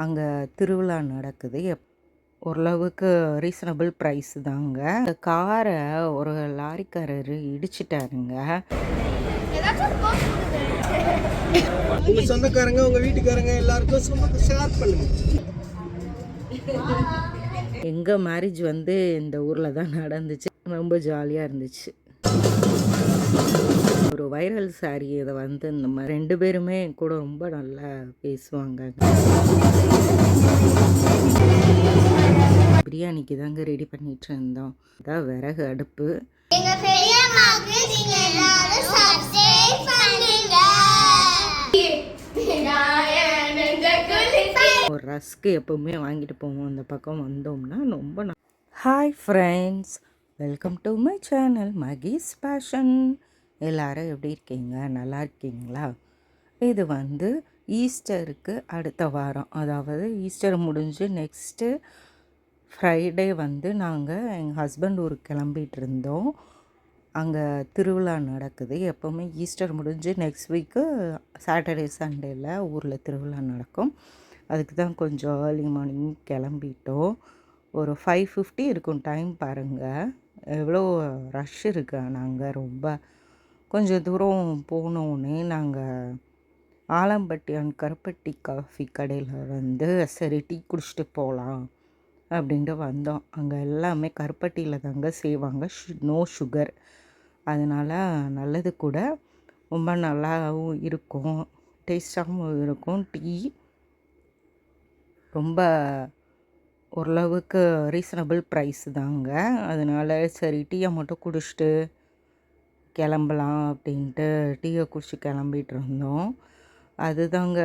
அங்கே திருவிழா நடக்குது. ஓரளவுக்கு ரீசனபிள் ப்ரைஸ் தாங்க. இந்த காரை ஒரு லாரிக்காரர் இடிச்சிட்டாருங்க. உங்க சொந்தக்காரங்க உங்க வீட்டுக்காரங்க எல்லாருக்கும் ஷேர் பண்ணுங்க. எங்கள் மேரேஜ் வந்து இந்த ஊரில் தான் நடந்துச்சு. ரொம்ப ஜாலியாக இருந்துச்சு. ஒரு வைரல் சாரி இதை வந்து இந்த மாதிரி 2 பேருமே கூட ரொம்ப நல்லா பேசுவாங்க. பிரியாணிக்கு தாங்க ரெடி பண்ணிட்டு இருந்தோம். அதான் விறகு அடுப்பு. ஒரு ரஸ்க்கு எப்பவுமே வாங்கிட்டு போவோம். அந்த பக்கம் வந்தோம்னா ரொம்ப hi friends, welcome to my channel மகீஸ் பேஷன். எல்லாரும் எப்படி இருக்கீங்க? நல்லா இருக்கீங்களா? இது வந்து ஈஸ்டருக்கு அடுத்த வாரம், அதாவது ஈஸ்டர் முடிஞ்சு நெக்ஸ்ட்டு ஃப்ரைடே வந்து நாங்கள் எங்கள் ஹஸ்பண்ட் ஊருக்கு கிளம்பிகிட்டு இருந்தோம். அங்கே திருவிழா நடக்குது. எப்போவுமே ஈஸ்டர் முடிஞ்சு நெக்ஸ்ட் வீக்கு சாட்டர்டே சண்டேயில் ஊரில் திருவிழா நடக்கும். அதுக்கு தான் கொஞ்சம் ஏர்லி மார்னிங் கிளம்பிட்டோம். ஒரு 5:50 இருக்கும் டைம் பாருங்கள். எவ்வளோ ரஷ் இருக்கு. நாங்கள் ரொம்ப கொஞ்சம் தூரம் போனோடனே நாங்கள் ஆலம்பட்டி அண்ட் கருப்பட்டி காஃபி கடையில் வந்து சரி டீ குடிச்சிட்டு போகலாம் அப்படின்ட்டு வந்தோம். அங்கே எல்லாமே கருப்பட்டியில் தாங்க செய்வாங்க, நோ சுகர். அதனால் நல்லது கூட, ரொம்ப நல்லாவும் இருக்கும், டேஸ்டாகவும் இருக்கும். டீ ரொம்ப ஓரளவுக்கு ரீசனபிள் ப்ரைஸ் தாங்க. அதனால் சரி டீயை மட்டும் குடிச்சிட்டு கிளம்பலாம் அப்படின்ட்டு டீயை குடிச்சு கிளம்பிட்டு இருந்தோம். அதுதாங்க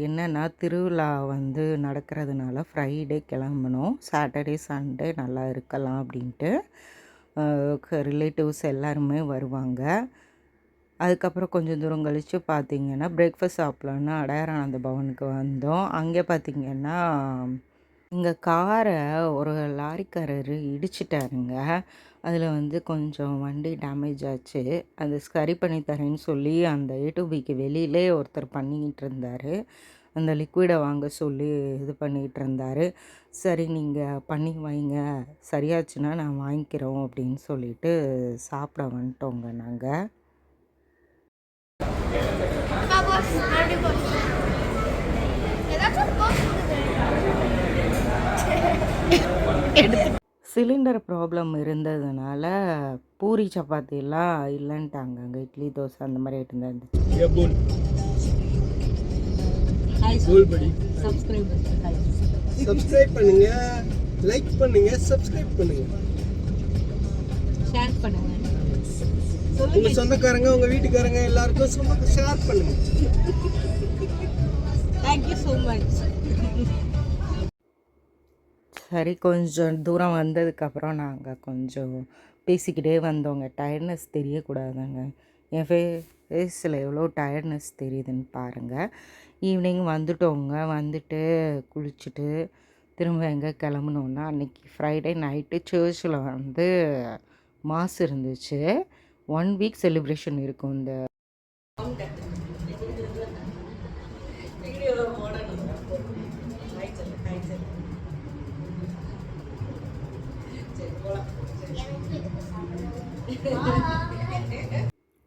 என்னென்னா, திருவிழா வந்து நடக்கிறதுனால ஃப்ரைடே கிளம்பணும். சாட்டர்டே சண்டே நல்லா இருக்கலாம் அப்படின்ட்டு ரிலேட்டிவ்ஸ் எல்லாருமே வருவாங்க. அதுக்கப்புறம் கொஞ்சம் தூரம் கழித்து பார்த்திங்கன்னா பிரேக்ஃபாஸ்ட் சாப்பிட்லான்னு அடையாரானந்த பவனுக்கு வந்தோம். அங்கே பார்த்திங்கன்னா இங்கே காரை ஒரு லாரிக்காரர் இடிச்சிட்டாருங்க. அதில் வந்து கொஞ்சம் வண்டி டேமேஜ் ஆச்சு. அது சரி பண்ணி தரேன்னு சொல்லி அந்த A2Bக்கு வெளியிலே ஒருத்தர் பண்ணிக்கிட்டு இருந்தார். அந்த லிக்விடை வாங்க சொல்லி இது பண்ணிகிட்டு இருந்தார். சரி நீங்கள் பண்ணி வைங்க, சரியாச்சுன்னா நான் வாங்கிக்கிறோம் அப்படின்னு சொல்லிட்டு சாப்பிட வந்துட்டோங்க நாங்கள். சிலிண்டர் ப்ராப்ளம் இருந்ததுனால பூரி சப்பாத்திலாம் இல்லைன்ட்டாங்க. அங்கே இட்லி தோசை அந்த மாதிரி ஐட்டம் தான் இருந்துச்சு. சப்ஸ்கிரைப் பண்ணுங்க, லைக் பண்ணுங்க, சப்ஸ்கிரைப் பண்ணுங்க, ஷேர் பண்ணுங்க. உங்க சொந்தக்காரங்க உங்க வீட்டுக்காரங்க எல்லாருக்கும் ஷேர் பண்ணுங்க. Thank you so much. சரி, கொஞ்சம் தூரம் வந்ததுக்கப்புறம் நாங்கள் கொஞ்சம் பேசிக்கிட்டே வந்தோங்க. டயர்ட்னஸ் தெரியக்கூடாதுங்க. என் ஃபேஸில் எவ்வளோ டயர்ட்னஸ் தெரியுதுன்னு பாருங்கள். ஈவினிங் வந்துட்டோங்க. வந்துட்டு குளிச்சுட்டு திரும்ப எங்கே கிளம்புனோன்னா, அன்றைக்கி ஃப்ரைடே நைட்டு சர்ச்சில் வந்து மாஸ் இருந்துச்சு. 1 வீக் செலிப்ரேஷன் இருக்கும். இந்த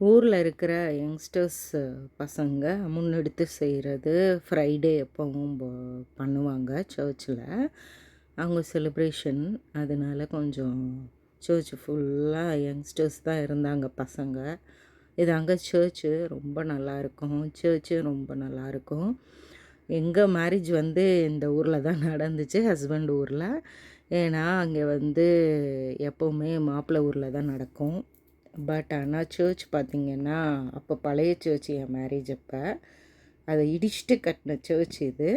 ஊரில் இருக்கிற யங்ஸ்டர்ஸ் பசங்க முன்னெடுத்து செய்கிறது ஃப்ரைடே எப்பவும் பண்ணுவாங்க சர்ச்சில். அவங்க செலிப்ரேஷன், அதனால் கொஞ்சம் சர்ச் ஃபுல்லாக யங்ஸ்டர்ஸ் தான் இருந்தாங்க, பசங்க. இதாங்க சர்ச்சு. ரொம்ப நல்லாயிருக்கும். சர்ச்சு ரொம்ப நல்லாயிருக்கும். எங்கள் மேரேஜ் வந்து இந்த ஊரில் தான் நடந்துச்சு, ஹஸ்பண்ட் ஊரில். ஏன்னா அங்கே வந்து எப்போவுமே மாப்பிள்ளை ஊரில் தான் நடக்கும். பட் ஆனால் சர்ச் பார்த்திங்கன்னா, அப்போ பழைய சர்ச் என் மேரேஜ் அப்போ அதை இடிச்சுட்டு கட்டின சர்ச் இது.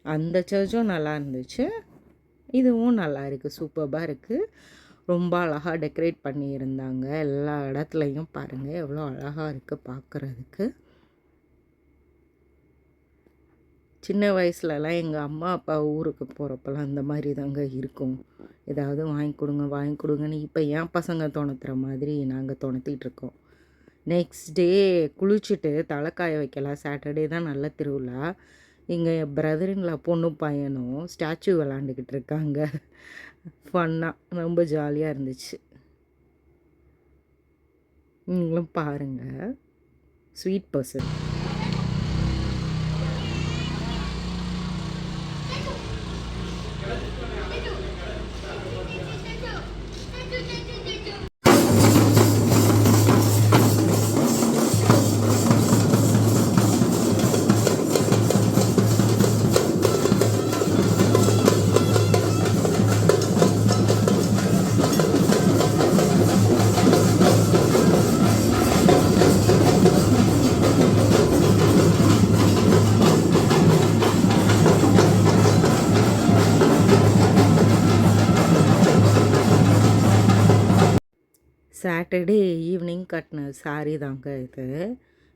அந்த சர்ச்சும் நல்லா இருந்துச்சு, இதுவும் நல்லா இருக்குது, சூப்பராக இருக்குது. ரொம்ப அழகாக டெக்கரேட் பண்ணியிருந்தாங்க. எல்லா இடத்துலையும் பாருங்கள் எவ்வளோ அழகாக இருக்குது பார்க்குறதுக்கு. சின்ன வயசுலலாம் எங்கள் அம்மா அப்பா ஊருக்கு போகிறப்பெல்லாம் இந்த மாதிரி தாங்க இருக்கும். ஏதாவது வாங்கி கொடுங்க வாங்கி கொடுங்கன்னு. இப்போ என் பசங்க தோணுத்துற மாதிரி நாங்கள் தோணத்திகிட்ருக்கோம். நெக்ஸ்ட் டே குளிச்சுட்டு தலைக்காய வைக்கலாம். சாட்டர்டே தான் நல்ல திருவிழா. எங்கள் பிரதரின்ல பொண்ணும் பையனும் ஸ்டாச்சு விளாண்டுக்கிட்டு இருக்காங்க. ஃபன்னாக ரொம்ப ஜாலியாக இருந்துச்சு. நீங்களும் பாருங்கள். Sweet person. சாட்டர்டே ஈவினிங் கட்டின சாரீ தாங்க இது.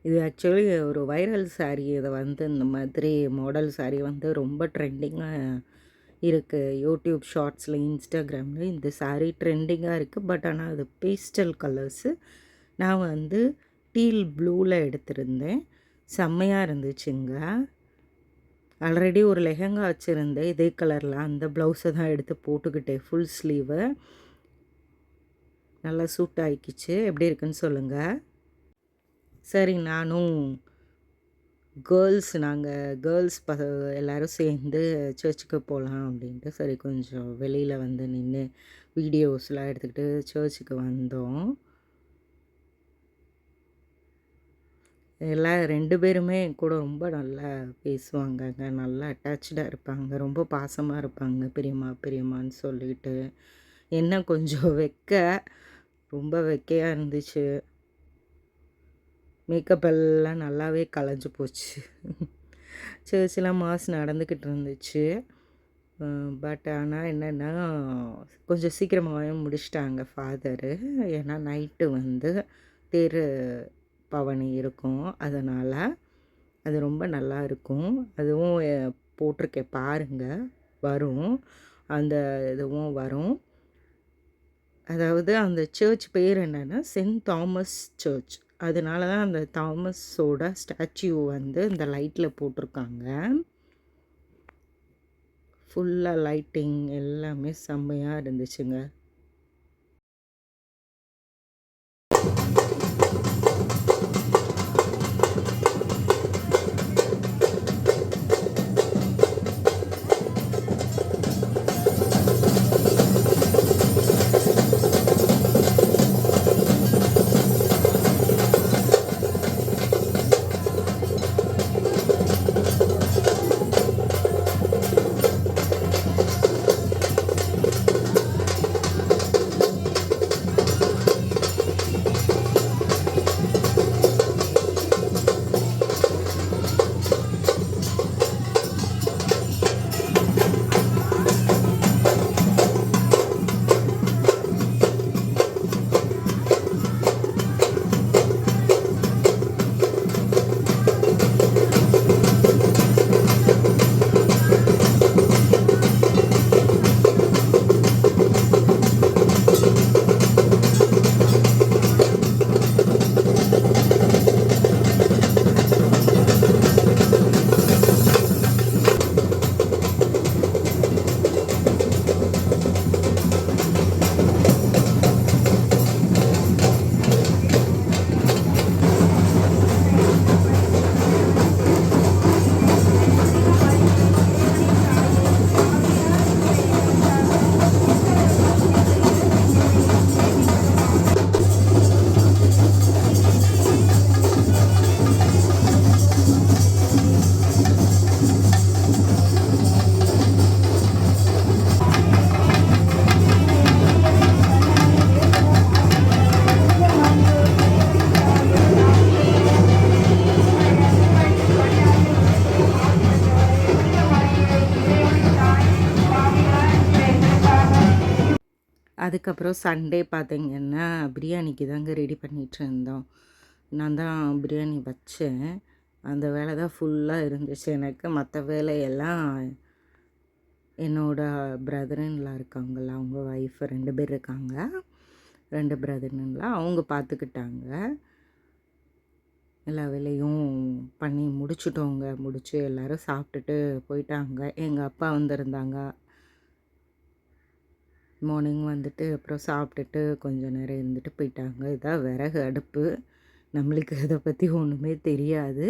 இது ஆக்சுவலி ஒரு வைரல் சாரீ. இதை வந்து இந்த மாதிரி மாடல் சாரீ வந்து ரொம்ப ட்ரெண்டிங்காக இருக்குது. யூடியூப் ஷார்ட்ஸில், இன்ஸ்டாகிராமில் இந்த சாரீ ட்ரெண்டிங்காக இருக்குது. பட் ஆனால் அது பேஸ்டல் கலர்ஸு. நான் வந்து டீல் ப்ளூவில் எடுத்திருந்தேன். செம்மையாக இருந்துச்சுங்க. ஆல்ரெடி ஒரு லெஹங்கா வச்சுருந்தேன் இதே கலரில். அந்த ப்ளவுஸை தான் எடுத்து போட்டுக்கிட்டேன், ஃபுல் ஸ்லீவு. நல்லா சூட் ஆகிக்கிச்சு. எப்படி இருக்குன்னு சொல்லுங்கள். சரி, நானும் நாங்கள் கேர்ள்ஸ் எல்லோரும் சேர்ந்து சர்ச்சுக்கு போகலாம் அப்படின்ட்டு சரி கொஞ்சம் வெளியில் வந்து நின்று வீடியோஸ்லாம் எடுத்துக்கிட்டு சர்ச்சுக்கு வந்தோம். எல்லாம் 2 பேருமே கூட ரொம்ப நல்லா பேசுவாங்கங்க. நல்லா அட்டாச்சாக இருப்பாங்க. ரொம்ப பாசமாக இருப்பாங்க. பெரியம்மா பெரியம்மான்னு சொல்லிட்டு. என்ன கொஞ்சம் ரொம்ப வெக்கையாக இருந்துச்சு. மேக்கப் எல்லாம் நல்லாவே கலைஞ்சு போச்சு. சர்ச்சில் மாஸ் நடந்துக்கிட்டு இருந்துச்சு. பட் ஆனால் என்னென்னா கொஞ்சம் சீக்கிரமாகவே முடிச்சிட்டாங்க ஃபாதரு. ஏன்னா நைட்டு வந்து தேர் பவனி இருக்கும். அதனால் அது ரொம்ப நல்லா இருக்கும். அதுவும் போட்டிருக்கேன் பாருங்கள், வரும். அந்த இதுவும் வரும். அதாவது அந்த சர்ச் பேர் என்னென்னா சென்ட் தாமஸ் சர்ச். அதனால தான் அந்த தாமஸோட ஸ்டாச்சு வந்து இந்த லைட்டில் போட்டிருக்காங்க. ஃபுல்லாக லைட்டிங் எல்லாமே செம்மையாக இருந்துச்சுங்க. அதுக்கப்புறம் சண்டே பார்த்திங்கன்னா பிரியாணிக்கு தாங்க ரெடி பண்ணிகிட்டு இருந்தோம். நான் தான் பிரியாணி வச்சேன். அந்த வேலை தான் ஃபுல்லாக இருந்துச்சு எனக்கு. மற்ற வேலையெல்லாம் என்னோடய பிரதர்ன்லாம் இருக்காங்கள, அவங்க ஒய்ஃப் 2 பேர் இருக்காங்க. 2 பிரதர்ன்லாம் அவங்க பார்த்துக்கிட்டாங்க. எல்லா வேலையும் பண்ணி முடிச்சிட்டோங்க. முடிச்சு எல்லோரும் சாப்பிட்டுட்டு போயிட்டாங்க. எங்கள் அப்பா வந்திருந்தாங்க. மார்னிங் வந்துட்டு அப்புறம் சாப்பிட்டுட்டு கொஞ்சம் நேரம் இருந்துட்டு போயிட்டாங்க. இதான் விறகு அடுப்பு. நம்மளுக்கு அதை பற்றி ஒன்றுமே தெரியாது.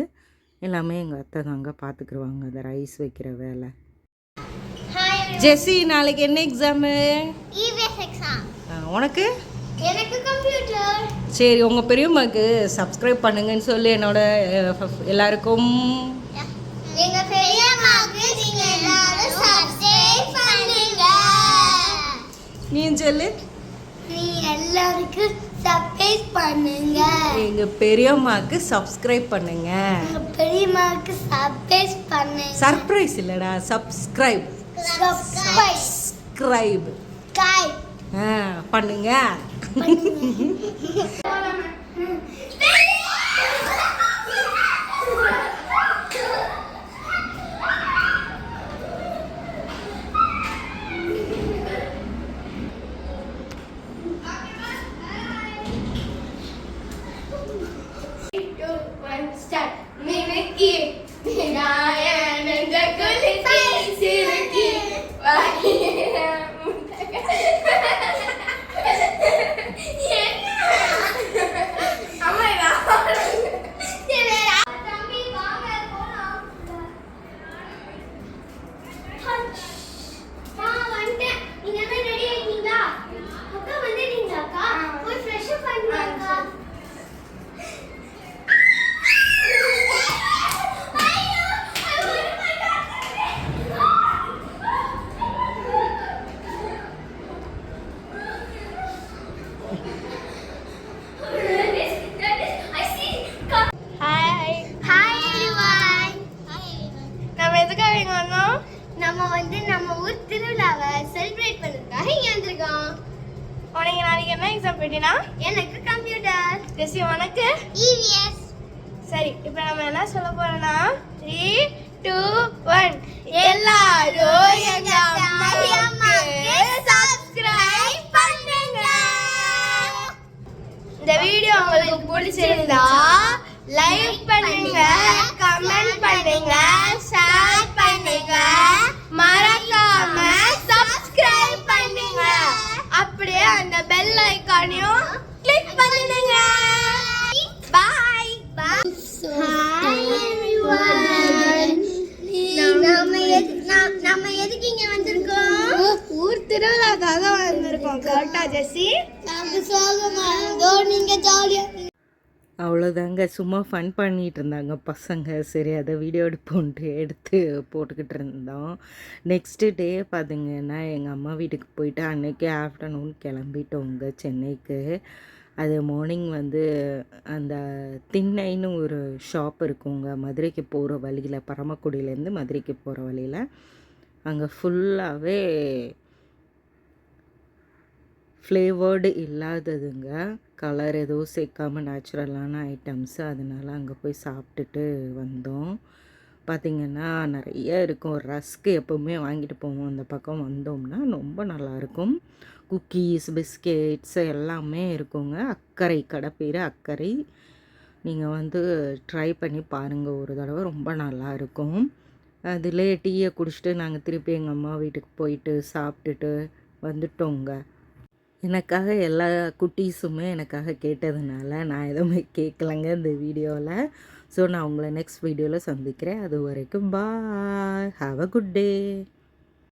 எல்லாமே எங்கள் அத்தை தாங்க பார்த்துக்குருவாங்க அந்த ரைஸ் வைக்கிற வேலை. ஜெஸ்ஸி, நாளைக்கு என்ன எக்ஸாமு? EVS exam. உனக்கு? எனக்கு கம்ப்யூட்டர். சரி, உங்கள் பெரியம்மாக்கு சப்ஸ்கிரைப் பண்ணுங்கன்னு சொல்லி என்னோட எல்லாருக்கும். எங்க பெரியம்மாக்கு நீங்க எல்லாரும் சப்ஸ்கிரைப் பண்ணுங்க. நீ சொல்லு. நீ எல்லாருக்கும் சப்ஸ்கிரைப் பண்ணுங்க. எங்க பெரியம்மாக்கு சப்ஸ்கிரைப் பண்ணுங்க. எங்க பெரியம்மாக்கு சப்ஸ்கிரைப் பண்ணுங்க. சர்ப்ரைஸ் இல்லடா, சப்ஸ்கிரைப். சப்ஸ்கிரைப் பண்ணுங்க. நம்ம வந்து நம்ம ஊர் திருவிழாவை செலிப்ரேட் பண்ணதுக்காக இங்க வந்திருக்கோம். உனக்கு நாளைக்கு என்ன எக்ஸாம் போயிட்டீனா? எனக்கு கம்ப்யூட்டர். ஜெஸ்ஸி, உனக்கு? இவிஎஸ். சரி, இப்போ நம்ம என்ன சொல்ல போறோம்னா 3 2 1 எல்லாரும் எங்க அம்மாவுக்கு சப்ஸ்கிரைப் பண்ணுங்க. இந்த வீடியோ உங்களுக்கு பிடிச்சிருந்தா லைக் பண்ணுங்க, கமெண்ட் பண்ணுங்க, ஷேர் பண்ணுங்க, மறக்காம சப்ஸ்கிரைப் பண்ணுங்க. அப்படியே அந்த பெல் ஐகானையும் கிளிக் பண்ணுங்க. Bye bye. Hi everyone. நம்ம எதுக்கு இங்க வந்திருக்கோம்? ஊர் திருவிழாக்காக வந்திருக்கோம். கரெக்டா ஜெஸ்ஸி? நம்ம சோகமா இருந்தோம், நீங்க ஜாலியா. அவ்வளோதாங்க, சும்மா ஃபன் பண்ணிகிட்டு இருந்தாங்க பசங்க. சரி, அதை வீடியோ எடுப்போன்ட்டு எடுத்து போட்டுக்கிட்டு இருந்தோம். நெக்ஸ்ட்டு டே பார்த்திங்கன்னா எங்கள் அம்மா வீட்டுக்கு போயிட்டு அன்றைக்கி ஆஃப்டர்நூன் கிளம்பிட்டோங்க சென்னைக்கு. அது மார்னிங் வந்து அந்த திண்ணைன்னு ஒரு ஷாப் இருக்குங்க மதுரைக்கு போகிற வழியில், பரமக்குடியிலேருந்து மதுரைக்கு போகிற வழியில். அங்கே ஃபுல்லாகவே ஃப்ளேவர்டு இல்லாததுங்க, கலர் எதுவும் சேர்க்காம நேச்சுரலான ஐட்டம்ஸு. அதனால் அங்கே போய் சாப்பிட்டுட்டு வந்தோம். பார்த்திங்கன்னா நிறைய இருக்கும். ரஸ்க்கு எப்போவுமே வாங்கிட்டு போவோம். அந்த பக்கம் வந்தோம்னா ரொம்ப நல்லாயிருக்கும். குக்கீஸ், பிஸ்கெட்ஸ் எல்லாமே இருக்குங்க. அக்கறை கடை பேர் அக்கறை. நீங்கள் வந்து ட்ரை பண்ணி பாருங்கள் ஒரு தடவை, ரொம்ப நல்லா இருக்கும். அதிலே டீயை குடிச்சிட்டு நாங்கள் திருப்பி எங்கள் அம்மா வீட்டுக்கு போயிட்டு சாப்பிட்டுட்டு வந்துட்டோங்க. எனக்காக எல்லா குட்டீஸுமே எனக்காக கேட்டதுனால நான் எதுவுமே கேட்கலங்க இந்த வீடியோவில். ஸோ நான் உங்களை நெக்ஸ்ட் வீடியோவில் சந்திக்கிறேன். அது வரைக்கும் பாய், ஹாவ் அ குட் டே.